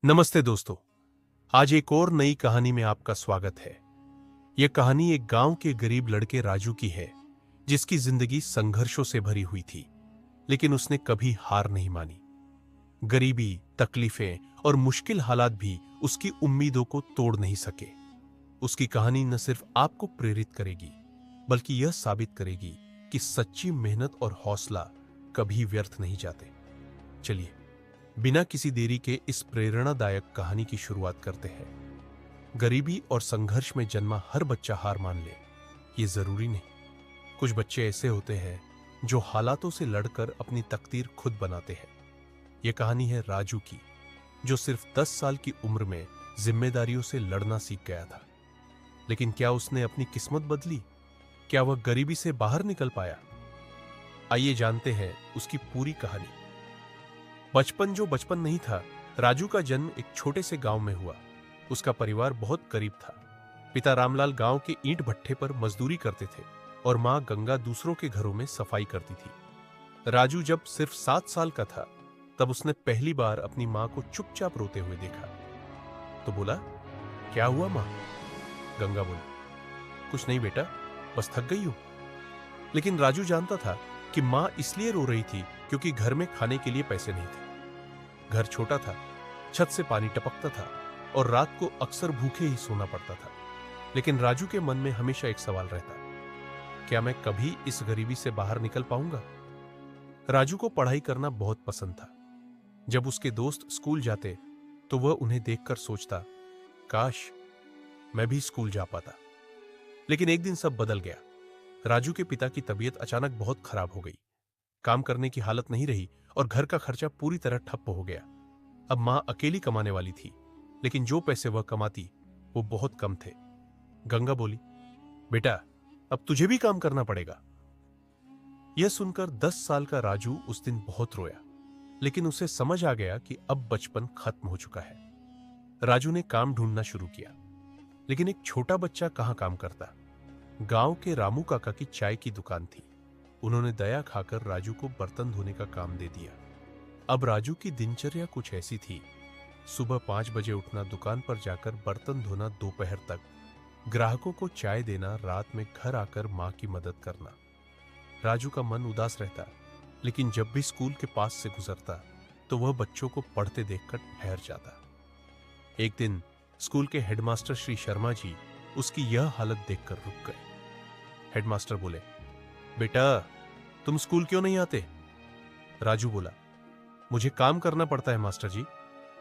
नमस्ते दोस्तों। आज एक और नई कहानी में आपका स्वागत है। यह कहानी एक गांव के गरीब लड़के राजू की है, जिसकी जिंदगी संघर्षों से भरी हुई थी, लेकिन उसने कभी हार नहीं मानी। गरीबी, तकलीफें और मुश्किल हालात भी उसकी उम्मीदों को तोड़ नहीं सके। उसकी कहानी न सिर्फ आपको प्रेरित करेगी, बल्कि यह साबित करेगी कि सच्ची मेहनत और हौसला कभी व्यर्थ नहीं जाते। चलिए, बिना किसी देरी के इस प्रेरणादायक कहानी की शुरुआत करते हैं। गरीबी और संघर्ष में जन्मा हर बच्चा हार मान ले, ये जरूरी नहीं। कुछ बच्चे ऐसे होते हैं जो हालातों से लड़कर अपनी तकदीर खुद बनाते हैं। यह कहानी है राजू की, जो सिर्फ 10 साल की उम्र में जिम्मेदारियों से लड़ना सीख गया था। लेकिन क्या उसने अपनी किस्मत बदली? क्या वह गरीबी से बाहर निकल पाया? आइए जानते हैं उसकी पूरी कहानी। बचपन जो बचपन नहीं था। राजू का जन्म एक छोटे से गांव में हुआ। उसका परिवार बहुत गरीब था। पिता रामलाल गांव के ईंट भट्ठे पर मजदूरी करते थे और मां गंगा दूसरों के घरों में सफाई करती थी। राजू जब सिर्फ 7 साल का था, तब उसने पहली बार अपनी मां को चुपचाप रोते हुए देखा। तो बोला, क्या हुआ मां? गंगा बोली, कुछ नहीं बेटा, बस थक गई हूं। लेकिन राजू जानता था कि मां इसलिए रो रही थी क्योंकि घर में खाने के लिए पैसे नहीं थे। घर छोटा था, छत से पानी टपकता था और रात को अक्सर भूखे ही सोना पड़ता था। लेकिन राजू के मन में हमेशा एक सवाल रहता, क्या मैं कभी इस गरीबी से बाहर निकल पाऊंगा? राजू को पढ़ाई करना बहुत पसंद था। जब उसके दोस्त स्कूल जाते तो वह उन्हें देखकर सोचता, काश मैं भी स्कूल जा पाता। लेकिन एक दिन सब बदल गया। राजू के पिता की तबीयत अचानक बहुत खराब हो गई। काम करने की हालत नहीं रही और घर का खर्चा पूरी तरह ठप्प हो गया। अब मां अकेली कमाने वाली थी, लेकिन जो पैसे वह कमाती वो बहुत कम थे। गंगा बोली, बेटा, अब तुझे भी काम करना पड़ेगा। यह सुनकर 10 साल का राजू उस दिन बहुत रोया, लेकिन उसे समझ आ गया कि अब बचपन खत्म हो चुका है। राजू ने काम ढूंढना शुरू किया, लेकिन एक छोटा बच्चा कहां काम करता। गांव के रामू काका की चाय की दुकान थी। उन्होंने दया खाकर राजू को बर्तन धोने का काम दे दिया। अब राजू की दिनचर्या कुछ ऐसी थी, सुबह 5 बजे उठना, दुकान पर जाकर बर्तन धोना दोपहर तक, ग्राहकों को चाय देना, रात में घर आकर मां की मदद करना। राजू का मन उदास रहता, लेकिन जब भी स्कूल के पास से गुजरता तो वह बच्चों को पढ़ते देखकर ठहर जाता। एक दिन स्कूल के हेडमास्टर श्री शर्मा जी उसकी यह हालत देखकर रुक गए। हेडमास्टर बोले, बेटा, तुम स्कूल क्यों नहीं आते? राजू बोला, मुझे काम करना पड़ता है मास्टर जी,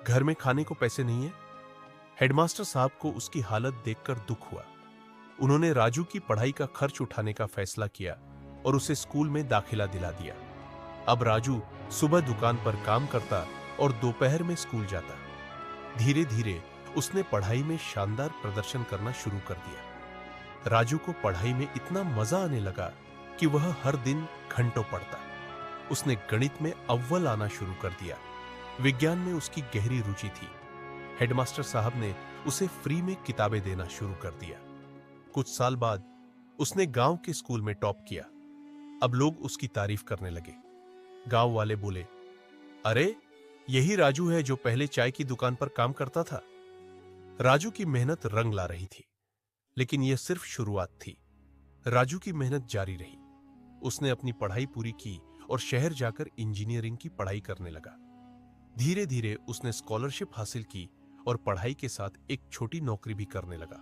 घर में खाने को पैसे नहीं है। हेडमास्टर साहब को उसकी हालत देखकर दुख हुआ। उन्होंने राजू की पढ़ाई का खर्च उठाने का फैसला किया और उसे स्कूल में दाखिला दिला दिया। अब राजू सुबह दुकान पर काम करता और दोपहर में स्कूल जाता। धीरे धीरे उसने पढ़ाई में शानदार प्रदर्शन करना शुरू कर दिया। राजू को पढ़ाई में इतना मजा आने लगा कि वह हर दिन घंटों पढ़ता। उसने गणित में अव्वल आना शुरू कर दिया। विज्ञान में उसकी गहरी रुचि थी। हेडमास्टर साहब ने उसे फ्री में किताबें देना शुरू कर दिया। कुछ साल बाद उसने गांव के स्कूल में टॉप किया। अब लोग उसकी तारीफ करने लगे। गांव वाले बोले, अरे, यही राजू है जो पहले चाय की दुकान पर काम करता था। राजू की मेहनत रंग ला रही थी, लेकिन यह सिर्फ शुरुआत थी। राजू की मेहनत जारी रही। उसने अपनी पढ़ाई पूरी की और शहर जाकर इंजीनियरिंग की पढ़ाई करने लगा। धीरे धीरे उसने स्कॉलरशिप हासिल की और पढ़ाई के साथ एक छोटी नौकरी भी करने लगा।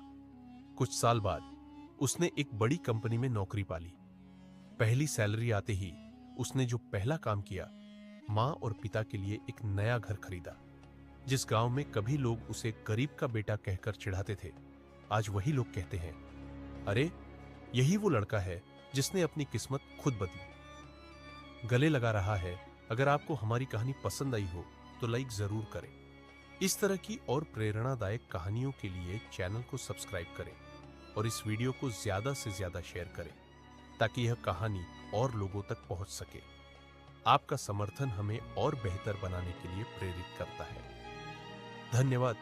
कुछ साल बाद उसने एक बड़ी कंपनी में नौकरी पाली। पहली सैलरी आते ही उसने जो पहला काम किया, मां और पिता के लिए एक नया घर खरीदा। जिस गांव में कभी लोग उसे गरीब का बेटा कहकर चिढ़ाते थे, आज वही लोग कहते हैं, अरे, यही वो लड़का है जिसने अपनी किस्मत खुद बदली। गले लगा रहा है। अगर आपको हमारी कहानी पसंद आई हो तो लाइक जरूर करें। इस तरह की और प्रेरणादायक कहानियों के लिए चैनल को सब्सक्राइब करें और इस वीडियो को ज्यादा से ज्यादा शेयर करें, ताकि यह कहानी और लोगों तक पहुंच सके। आपका समर्थन हमें और बेहतर बनाने के लिए प्रेरित करता है। धन्यवाद।